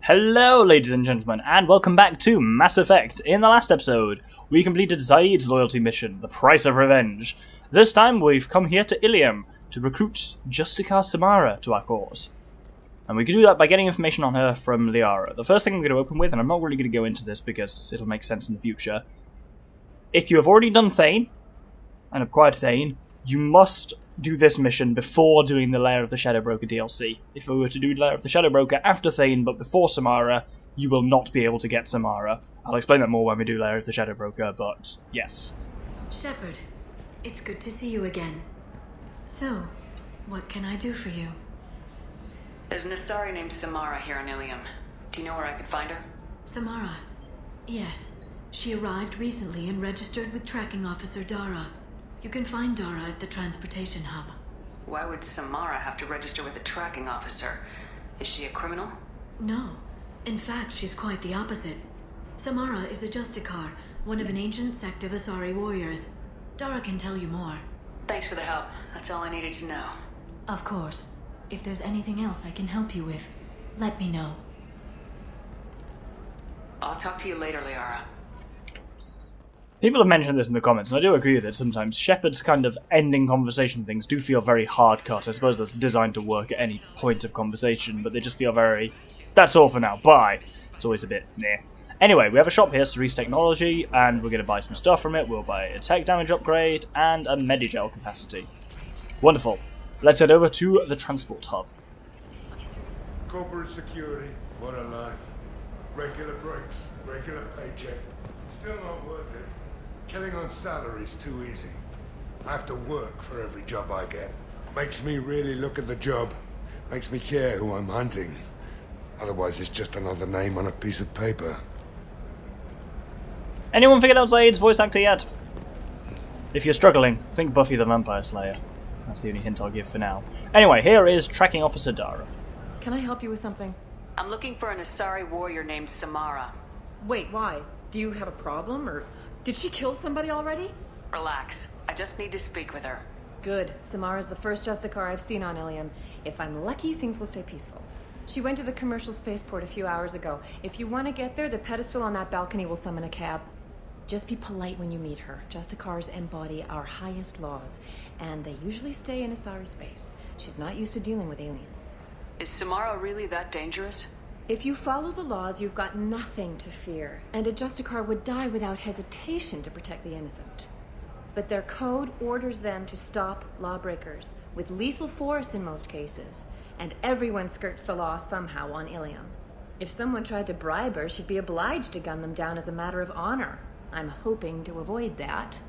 Hello, ladies and gentlemen, and welcome back to Mass Effect. In the last episode, we completed Zaid's loyalty mission, The Price of Revenge. This time, we've come here to Ilium to recruit Justicar Samara to our cause. And we can do that by getting information on her from Liara. The first thing I'm going to open with, and I'm not really going to go into this because it'll make sense in the future. If you have already done Thane, and acquired Thane, you must do this mission before doing the Lair of the Shadow Broker DLC. If we were to do Lair of the Shadow Broker after Thane but before Samara, you will not be able to get Samara. I'll explain that more when we do Lair of the Shadow Broker, but yes. Shepard, it's good to see you again. So, what can I do for you? There's an asari named Samara here in Ilium. Do you know where I could find her? Samara? Yes. She arrived recently and registered with Tracking Officer Dara. You can find Dara at the transportation hub. Why would Samara have to register with a tracking officer? Is she a criminal? No. In fact, she's quite the opposite. Samara is a Justicar, one of an ancient sect of Asari warriors. Dara can tell you more. Thanks for the help. That's all I needed to know. Of course. If there's anything else I can help you with, let me know. I'll talk to you later, Liara. People have mentioned this in the comments, and I do agree with it sometimes. Shepard's kind of ending conversation things do feel very hard cut. I suppose that's designed to work at any point of conversation, but they just feel very, that's all for now, bye. It's always a bit, meh. Anyway, we have a shop here, Cerise Technology, and we're going to buy some stuff from it. We'll buy a tech damage upgrade and a Medigel capacity. Wonderful. Let's head over to the transport hub. Corporate security, what a life. Regular breaks, regular paycheck. Still not worth it. Killing on salary's too easy. I have to work for every job I get. Makes me really look at the job. Makes me care who I'm hunting. Otherwise it's just another name on a piece of paper. Anyone figured out Zaid's voice actor yet? If you're struggling, think Buffy the Vampire Slayer. That's the only hint I'll give for now. Anyway, here is Tracking Officer Dara. Can I help you with something? I'm looking for an asari warrior named Samara. Wait, why? Do you have a problem, or did she kill somebody already? Relax. I just need to speak with her. Good. Samara's the first Justicar I've seen on Ilium. If I'm lucky, things will stay peaceful. She went to the commercial spaceport a few hours ago. If you want to get there, the pedestal on that balcony will summon a cab. Just be polite when you meet her. Justicars embody our highest laws, and they usually stay in Asari space. She's not used to dealing with aliens. Is Samara really that dangerous? If you follow the laws, you've got nothing to fear, and a Justicar would die without hesitation to protect the innocent. But their code orders them to stop lawbreakers, with lethal force in most cases, and everyone skirts the law somehow on Ilium. If someone tried to bribe her, she'd be obliged to gun them down as a matter of honor. I'm hoping to avoid that.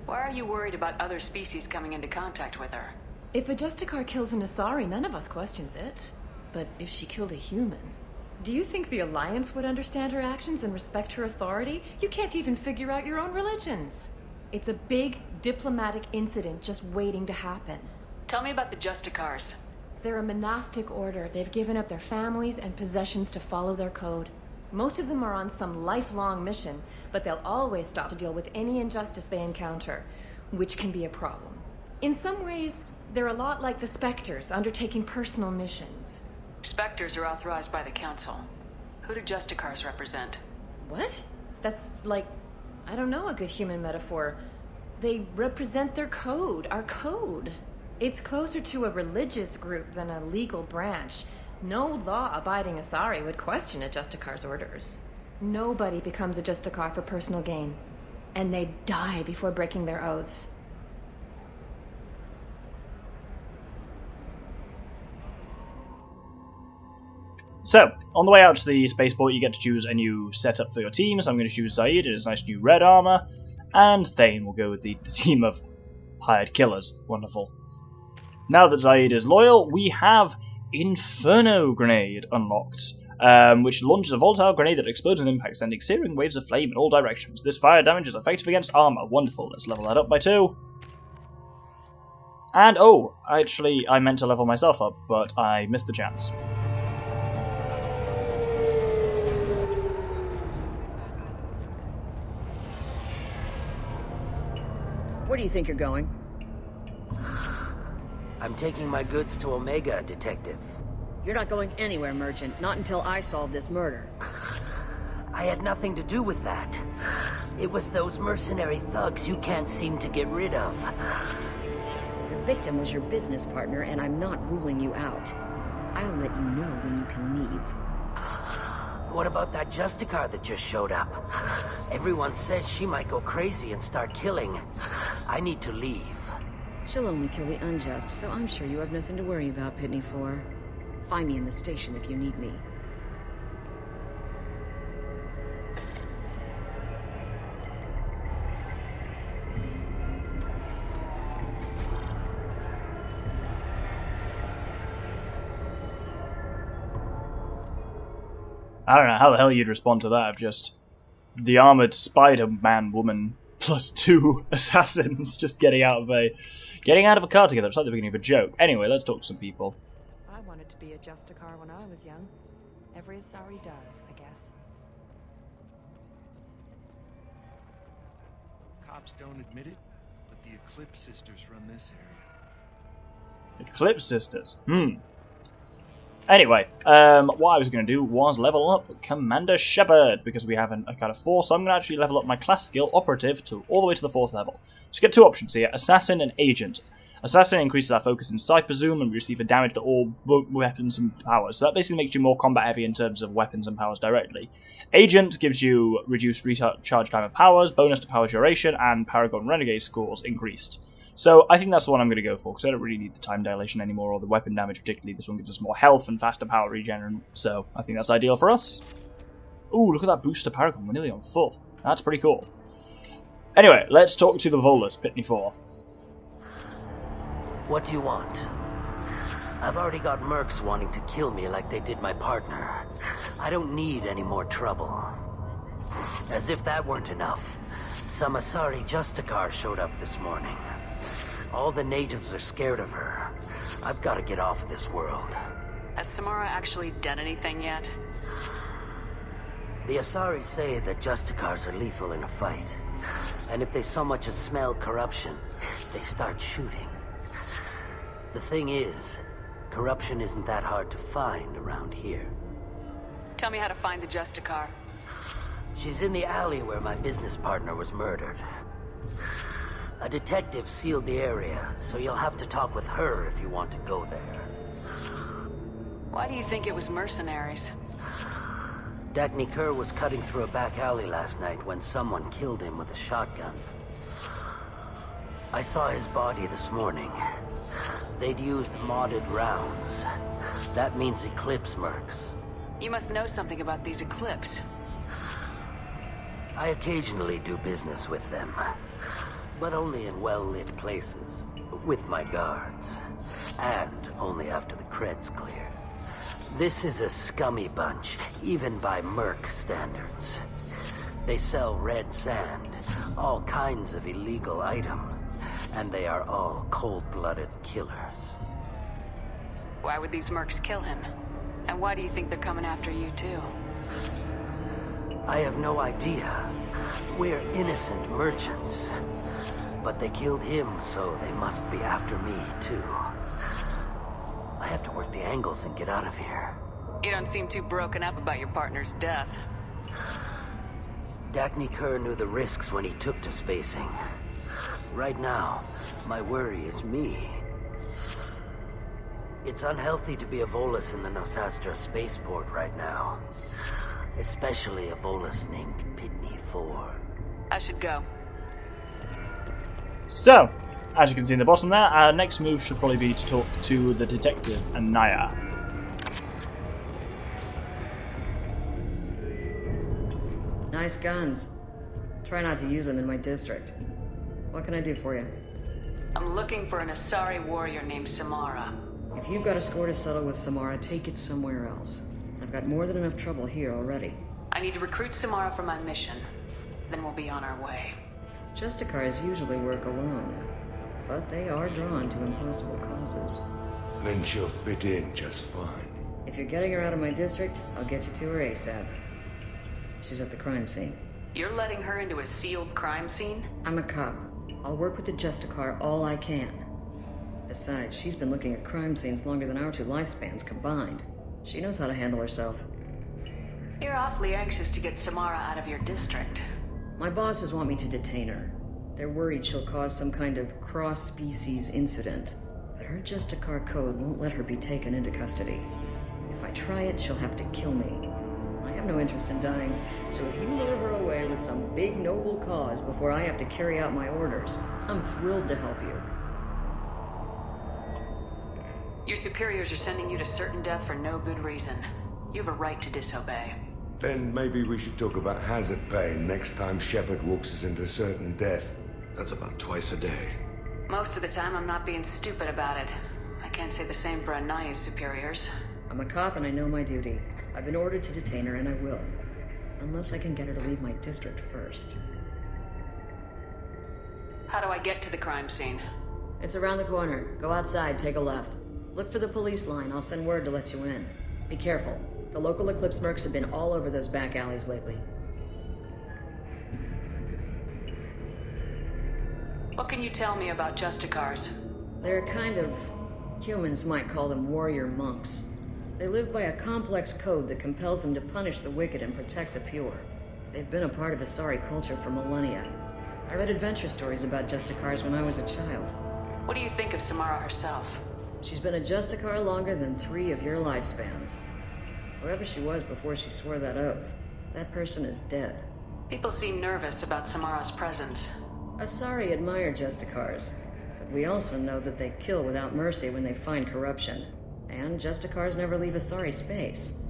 Why are you worried about other species coming into contact with her? If a Justicar kills an Asari, none of us questions it. But if she killed a human... Do you think the Alliance would understand her actions and respect her authority? You can't even figure out your own religions. It's a big diplomatic incident just waiting to happen. Tell me about the Justicars. They're a monastic order. They've given up their families and possessions to follow their code. Most of them are on some lifelong mission, but they'll always stop to deal with any injustice they encounter, which can be a problem. In some ways, they're a lot like the Spectres, undertaking personal missions. Spectres are authorized by the Council. Who do Justicars represent? What? That's like, I don't know, a good human metaphor. They represent their code, our code. It's closer to a religious group than a legal branch. No law-abiding Asari would question a Justicar's orders. Nobody becomes a Justicar for personal gain. And they die before breaking their oaths. So, on the way out to the spaceport, you get to choose a new setup for your team. So I'm going to choose Zaid in his nice new red armor, and Thane will go with the team of hired killers. Wonderful. Now that Zaid is loyal, we have Inferno Grenade unlocked, which launches a volatile grenade that explodes on impact, sending searing waves of flame in all directions. This fire damage is effective against armor. Wonderful. Let's level that up by 2. And, oh, actually, I meant to level myself up, but I missed the chance. Where do you think you're going? I'm taking my goods to Omega, Detective. You're not going anywhere, Merchant. Not until I solve this murder. I had nothing to do with that. It was those mercenary thugs you can't seem to get rid of. The victim was your business partner, and I'm not ruling you out. I'll let you know when you can leave. What about that Justicar that just showed up? Everyone says she might go crazy and start killing. I need to leave. She'll only kill the unjust, so I'm sure you have nothing to worry about, Pitney 4. Find me in the station if you need me. I don't know how the hell you'd respond to that of just the armored Spider-Man woman plus 2 assassins just getting out of a car together. It's like the beginning of a joke. Anyway, let's talk to some people. I wanted to be a Justicar when I was young. Every Asari does, I guess. Cops don't admit it, but the Eclipse Sisters run this area. Eclipse Sisters. Anyway, what I was going to do was level up Commander Shepard, because we have a kind of 4, so I'm going to actually level up my class skill, Operative, to all the way to the 4th level. So you get 2 options here, Assassin and Agent. Assassin increases our focus in Cyber Zoom, and we receive a damage to all weapons and powers, so that basically makes you more combat heavy in terms of weapons and powers directly. Agent gives you reduced recharge time of powers, bonus to power duration, and Paragon Renegade scores increased. So I think that's the one I'm going to go for, because I don't really need the time dilation anymore, or the weapon damage particularly. This one gives us more health and faster power regen, so I think that's ideal for us. Ooh, look at that boost to Paragon, we're nearly on full. That's pretty cool. Anyway, let's talk to the Volus, Pitney 4. What do you want? I've already got mercs wanting to kill me like they did my partner. I don't need any more trouble. As if that weren't enough, some Asari Justicar showed up this morning. All the natives are scared of her. I've got to get off of this world. Has Samara actually done anything yet? The Asari say that Justicars are lethal in a fight. And if they so much as smell corruption, they start shooting. The thing is, corruption isn't that hard to find around here. Tell me how to find the Justicar. She's in the alley where my business partner was murdered. A detective sealed the area, so you'll have to talk with her if you want to go there. Why do you think it was mercenaries? Dagny Kerr was cutting through a back alley last night when someone killed him with a shotgun. I saw his body this morning. They'd used modded rounds. That means Eclipse mercs. You must know something about these Eclipse. I occasionally do business with them, but only in well-lit places, with my guards, and only after the cred's clear. This is a scummy bunch, even by merc standards. They sell red sand, all kinds of illegal items, and they are all cold-blooded killers. Why would these mercs kill him? And why do you think they're coming after you too? I have no idea. We're innocent merchants. But they killed him, so they must be after me, too. I have to work the angles and get out of here. You don't seem too broken up about your partner's death. Dagny Kerr knew the risks when he took to spacing. Right now, my worry is me. It's unhealthy to be a Volus in the Nosastra spaceport right now. Especially a Volus named Pitney 4. I should go. So, as you can see in the bottom there, our next move should probably be to talk to the detective, Anaya. Nice guns. Try not to use them in my district. What can I do for you? I'm looking for an Asari warrior named Samara. If you've got a score to settle with Samara, take it somewhere else. I've got more than enough trouble here already. I need to recruit Samara for my mission. Then we'll be on our way. Justicars usually work alone, but they are drawn to impossible causes. Then she'll fit in just fine. If you're getting her out of my district, I'll get you to her ASAP. She's at the crime scene. You're letting her into a sealed crime scene? I'm a cop. I'll work with the Justicar all I can. Besides, she's been looking at crime scenes longer than our 2 lifespans combined. She knows how to handle herself. You're awfully anxious to get Samara out of your district. My bosses want me to detain her. They're worried she'll cause some kind of cross-species incident. But her Justicar code won't let her be taken into custody. If I try it, she'll have to kill me. I have no interest in dying, so if you lure her away with some big noble cause before I have to carry out my orders, I'm thrilled to help you. Your superiors are sending you to certain death for no good reason. You have a right to disobey. Then maybe we should talk about hazard pay next time Shepard walks us into certain death. That's about twice a day. Most of the time, I'm not being stupid about it. I can't say the same for Anaya's superiors. I'm a cop and I know my duty. I've been ordered to detain her and I will. Unless I can get her to leave my district first. How do I get to the crime scene? It's around the corner. Go outside, take a left. Look for the police line. I'll send word to let you in. Be careful. The local Eclipse mercs have been all over those back alleys lately. What can you tell me about Justicars? They're kind of... humans might call them warrior monks. They live by a complex code that compels them to punish the wicked and protect the pure. They've been a part of Asari culture for millennia. I read adventure stories about Justicars when I was a child. What do you think of Samara herself? She's been a Justicar longer than 3 of your lifespans. Whoever she was before she swore that oath, that person is dead. People seem nervous about Samara's presence. Asari admire Justicars, but we also know that they kill without mercy when they find corruption. And Justicars never leave Asari space.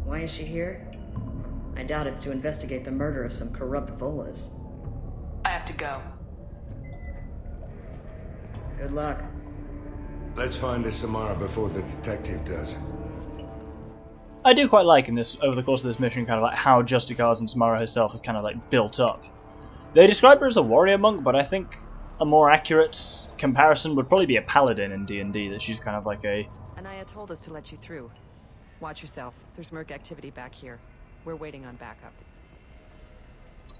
Why is she here? I doubt it's to investigate the murder of some corrupt Volas. I have to go. Good luck. Let's find this Samara before the detective does. I do quite like in this, over the course of this mission, kind of like how Justicars and Samara herself is kind of like built up. They describe her as a warrior monk, but I think a more accurate comparison would probably be a paladin in D&D, that she's kind of like a... Anaya told us to let you through. Watch yourself. There's merc activity back here. We're waiting on backup.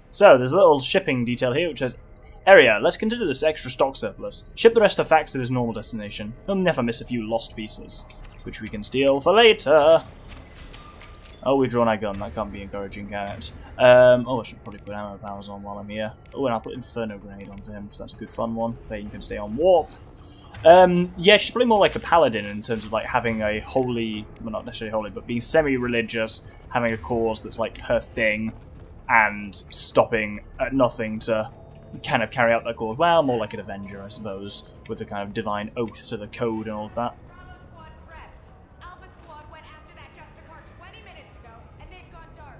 So, there's a little shipping detail here which says, Area, let's consider this extra stock surplus. Ship the rest of Fax to his normal destination. He'll never miss a few lost pieces, which we can steal for later. Oh, we drawn our gun. That can't be encouraging, can it? Oh, I should probably put ammo powers on while I'm here. Oh, and I'll put Inferno Grenade on for him, because that's a good fun one. Thane can stay on warp. Yeah, she's probably more like a paladin in terms of like having a holy, well, not necessarily holy, but being semi-religious, having a cause that's like her thing, and stopping at nothing to kind of carry out that cause. Well, more like an Avenger, I suppose, with the kind of divine oath to the code and all of that. Alpha Squad went after that Justicar 20 minutes ago, and they've gone dark.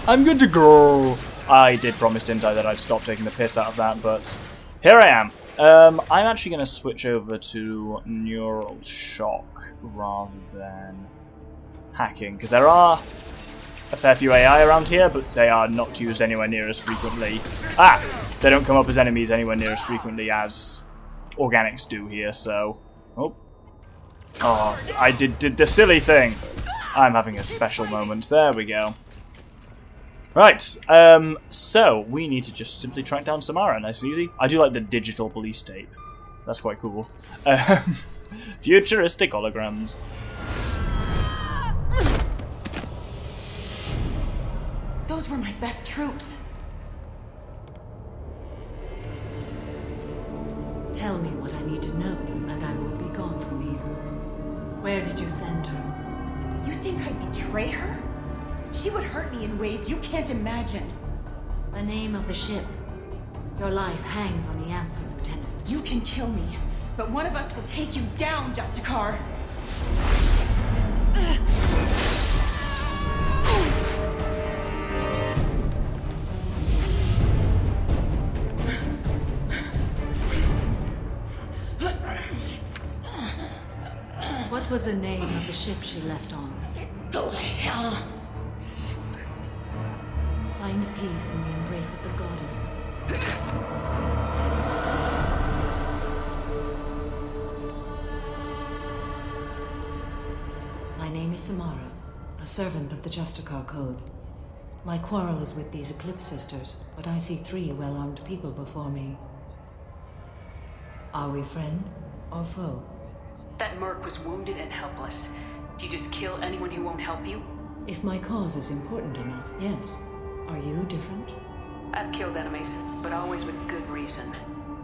I'm good to go. I did promise, didn't I, that I'd stop taking the piss out of that, but here I am. I'm actually going to switch over to Neural Shock rather than hacking, because there are a fair few AI around here, but they are not used anywhere near as frequently. They don't come up as enemies anywhere near as frequently as organics do here, so... Oh, I did the silly thing. I'm having a special moment. There we go. Right, so we need to just simply track down Samara, nice and easy. I do like the digital police tape. That's quite cool. Futuristic holograms. Those were my best troops. Tell me what I need to know, and I will be gone from here. Where did you send her? You think I'd betray her? She would hurt me in ways you can't imagine. The name of the ship. Your life hangs on the answer, Lieutenant. You can kill me, but one of us will take you down, Justicar. What was the name of the ship she left on? Go to hell. Find peace in the embrace of the goddess. My name is Samara, a servant of the Justicar Code. My quarrel is with these Eclipse sisters, but I see 3 well-armed people before me. Are we friend or foe? That merc was wounded and helpless. Do you just kill anyone who won't help you? If my cause is important enough, yes. Are you different? I've killed enemies, but always with good reason.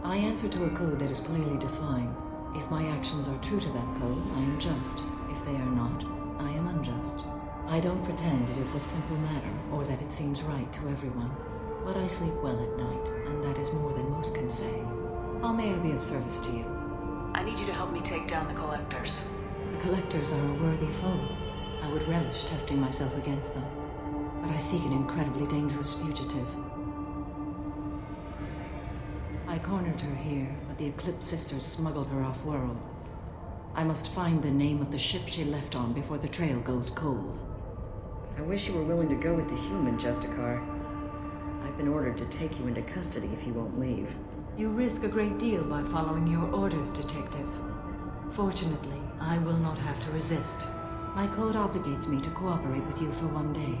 I answer to a code that is clearly defined. If my actions are true to that code, I am just. If they are not, I am unjust. I don't pretend it is a simple matter, or that it seems right to everyone. But I sleep well at night, and that is more than most can say. How may I be of service to you? I need you to help me take down the Collectors. The Collectors are a worthy foe. I would relish testing myself against them. But I seek an incredibly dangerous fugitive. I cornered her here, but the Eclipse sisters smuggled her off-world. I must find the name of the ship she left on before the trail goes cold. I wish you were willing to go with the human, Justicar. I've been ordered to take you into custody if you won't leave. You risk a great deal by following your orders, Detective. Fortunately, I will not have to resist. My code obligates me to cooperate with you for 1 day.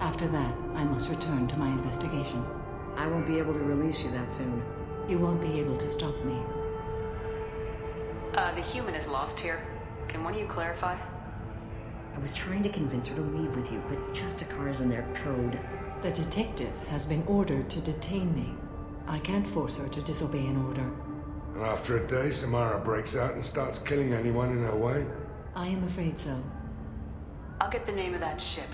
After that, I must return to my investigation. I won't be able to release you that soon. You won't be able to stop me. The human is lost here. Can one of you clarify? I was trying to convince her to leave with you, but Justicar's in their code. The detective has been ordered to detain me. I can't force her to disobey an order. And after a day, Samara breaks out and starts killing anyone in her way? I am afraid so. I'll get the name of that ship.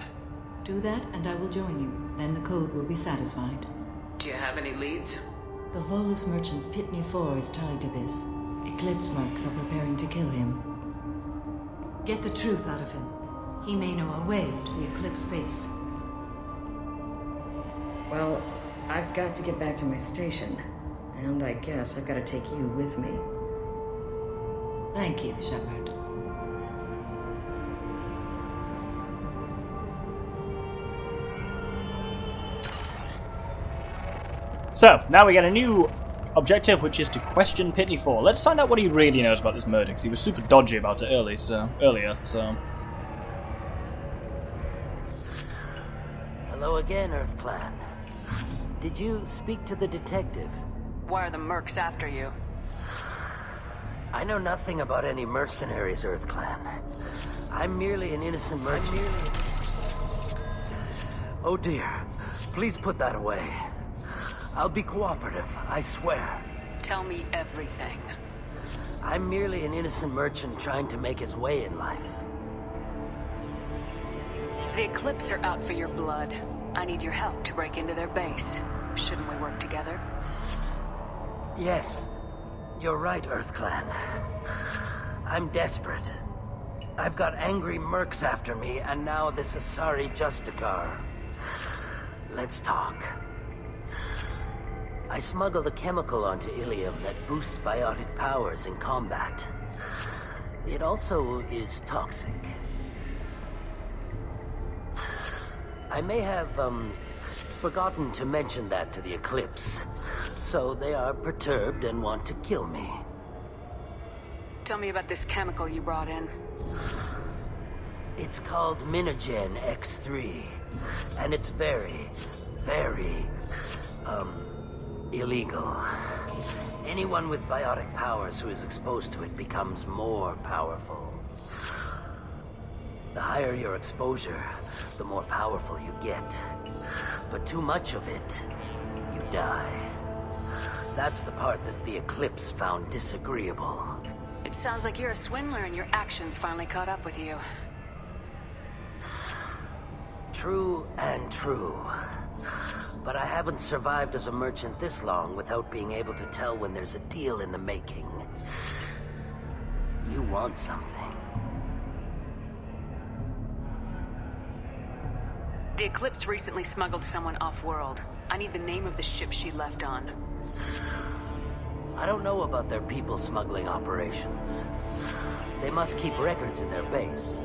Do that and I will join you. Then the code will be satisfied. Do you have any leads? The Volus merchant Pitney 4 is tied to this. Eclipse mercs are preparing to kill him. Get the truth out of him. He may know a way to the Eclipse base. Well, I've got to get back to my station. And I guess I've got to take you with me. Thank you, Shepard. So, now we get a new objective, which is to question Pitney 4. Let's find out what he really knows about this murder, because he was super dodgy about it earlier, so... Hello again, Earth Clan. Did you speak to the detective? Why are the mercs after you? I know nothing about any mercenaries, Earth Clan. I'm merely an innocent merchant. Oh dear. Please put that away. I'll be cooperative, I swear. Tell me everything. I'm merely an innocent merchant trying to make his way in life. The Eclipse are out for your blood. I need your help to break into their base. Shouldn't we work together? Yes, you're right, Earth Clan. I'm desperate. I've got angry mercs after me, and now this Asari Justicar. Let's talk. I smuggled a chemical onto Ilium that boosts biotic powers in combat. It also is toxic. I may have, forgotten to mention that to the Eclipse, so they are perturbed and want to kill me. Tell me about this chemical you brought in. It's called Minogen X3, and it's very, very, illegal. Anyone with biotic powers who is exposed to it becomes more powerful. The higher your exposure, the more powerful you get. But too much of it, you die. That's the part that the Eclipse found disagreeable. It sounds like you're a swindler and your actions finally caught up with you. True and true. But I haven't survived as a merchant this long without being able to tell when there's a deal in the making. You want something. The Eclipse recently smuggled someone off-world. I need the name of the ship she left on. I don't know about their people smuggling operations. They must keep records in their base.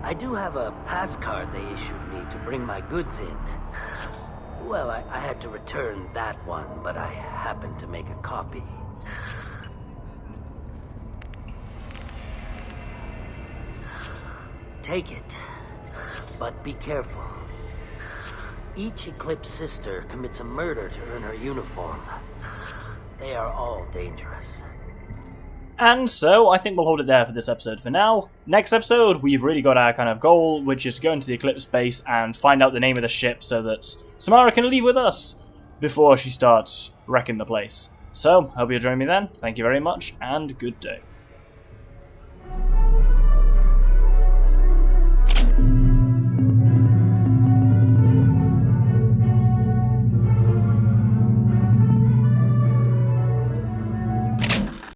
I do have a pass card they issued me to bring my goods in. Well, I had to return that one, but I happened to make a copy. Take it, but be careful. Each Eclipse sister commits a murder to earn her uniform. They are all dangerous. And so, I think we'll hold it there for this episode for now. Next episode, we've really got our kind of goal, which is to go into the Eclipse base and find out the name of the ship so that Samara can leave with us before she starts wrecking the place. So, hope you'll join me then. Thank you very much, and good day.